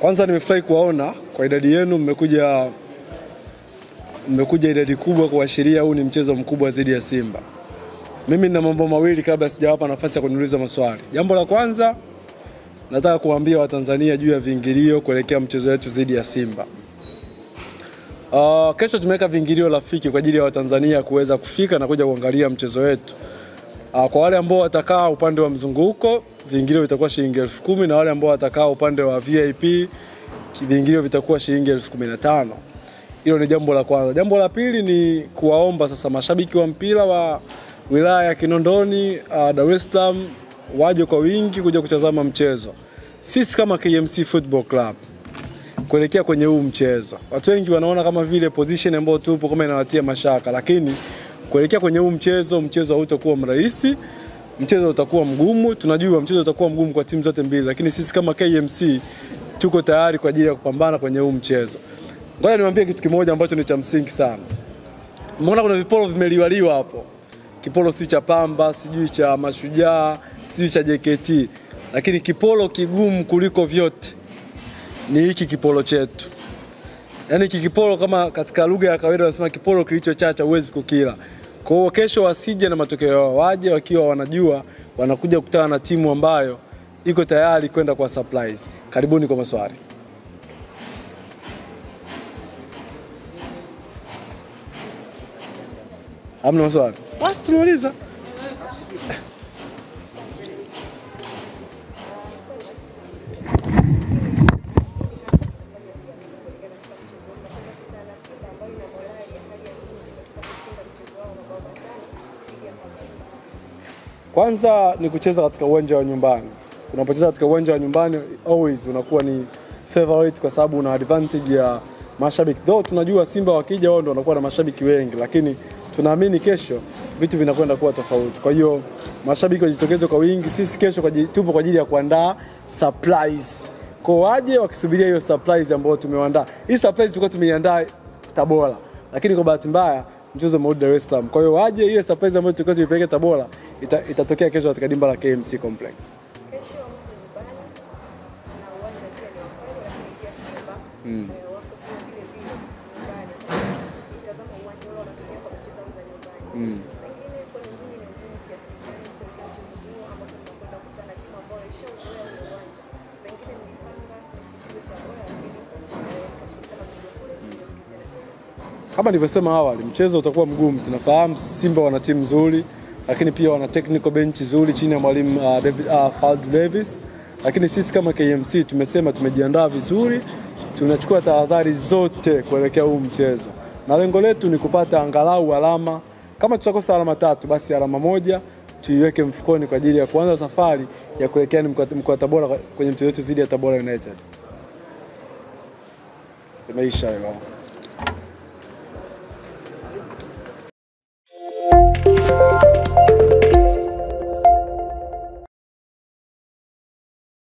Kwanza nimefurahi kuwaona kwa idadi yenu, mmekuja idadi kubwa kuashiria huu ni mchezo mkubwa zaidi ya Simba. Mimi nina mambo mawili kabla sijawapa nafasi ya kuniuliza maswali. Jambo la kwanza, nataka kuambia Watanzania juu ya viingilio kuelekea mchezo wetu zaidi ya Simba. Kesho tumeweka viingilio rafiki kwa ajili ya Watanzania kuweza kufika na kuja kuangalia mchezo wetu. Kwa wale ambao watakaa upande wa mzunguko, viingilio vitakuwa shilingi 10,000, na wale ambao watakaa upande wa VIP, viingilio vitakuwa shilingi 15,000. Hilo ni jambo la kwanza. Jambo la pili ni kuwaomba sasa mashabiki wa mpira wa wilaya ya Kinondoni, Dar es Salaam waje kwa wingi kuja kutazama mchezo. Sisi kama KMC Football Club kuelekea kwenye huu mchezo, watu wengi wanaona kama vile position ambayo tupo kama inawatia mashaka, lakini kuelekea kwenye huu mchezo hautakuwa mrahisi, mchezo utakuwa mgumu. Tunajua mchezo utakuwa mgumu kwa timu zote mbili, lakini sisi kama KMC tuko tayari kwa ajili ya kupambana kwenye huu mchezo. Ngoja niwaambie kitu kimoja ambacho ni cha msingi sana. Umeona kuna viporo vimeliwaliwa hapo. Kiporo si cha Pamba, sijui cha Mashujaa, sijui cha JKT, lakini kiporo kigumu kuliko vyote ni hiki kiporo chetu. Yaani hiki kiporo, kama katika lugha ya kawaida wanasema kiporo kilichochacha huwezi kukila. Kwa hiyo kesho wasije na matokeo yao, waje wakiwa wanajua wanakuja kukutana na timu ambayo iko tayari kwenda kwa surprise. Karibuni kwa maswali. Hamna maswali? Basi tumuuliza. Kwanza ni kucheza katika uwanja wa nyumbani. Unapocheza katika uwanja wa nyumbani always unakuwa ni favorite kwa sababu una advantage ya mashabiki. Though tunajua Simba wakija wao ndio wanakuwa na mashabiki wengi, lakini tunaamini kesho vitu vinakwenda kuwa tofauti. Kwa hiyo mashabiki wajitokeze kwa wingi. Sisi kesho tupo kwa ajili ya kuandaa surprise. Kwa waje wakisubiria hiyo surprise ambayo tumeandaa. Hii surprise tulikuwa tumeiandaa Tabora, lakini kwa bahati mbaya mchezo umerudi Dar es Salaam. Kwa hiyo waje ile surprise ambayo tulikuwa tuipeleke Tabora itatokea kesho katika dimba la KMC Complex. Kama nilivyosema awali, mchezo utakuwa mgumu. Tunafahamu Simba wana timu nzuri, lakini pia wana technical bench nzuri chini ya mwalimu Fadlu Davis. Lakini sisi kama KMC tumesema tumejiandaa vizuri, tunachukua tahadhari zote kuelekea huu mchezo. Na lengo letu ni kupata angalau alama. Kama tutakosa alama 3, basi alama 1 tuiweke mfukoni kwa ajili ya kuanza safari ya kuelekea mkoa Tabora kwenye mchezo wetu dhidi ya Tabora United. Imeisha hiyo.